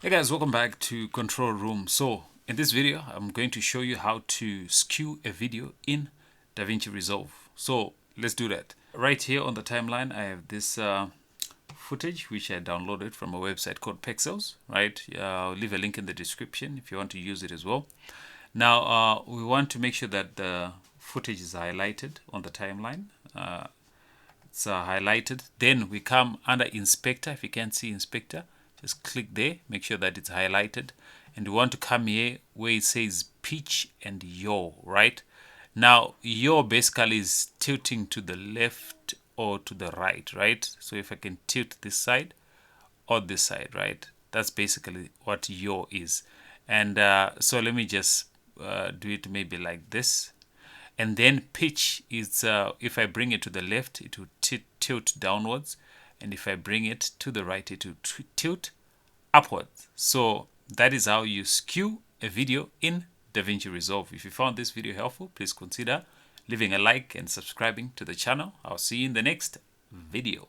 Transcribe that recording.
Hey guys, welcome back to Control Room. So in this video, I'm going to show you how to skew a video in Davinci Resolve. So let's do that. Right here on the timeline, I have this footage which I downloaded from a website called Pexels. Right, I'll leave a link in the description if you want to use it as well. Now we want to make sure that the footage is highlighted on the timeline. It's highlighted. Then we come under Inspector. If you can't see Inspector, just click there, make sure that it's highlighted, and we want to come here where it says pitch and yaw. Right now, yaw basically is tilting to the left or to the right. Right, so if I can tilt this side or this side, right, that's basically what yaw is. And so let me just do it maybe like this. And then pitch is if I bring it to the left, it will tilt downwards, and if I bring it to the right, it will tilt upwards. So that is how you skew a video in Davinci Resolve. If you found this video helpful, please consider leaving a like and subscribing to the channel. I'll see you in the next video.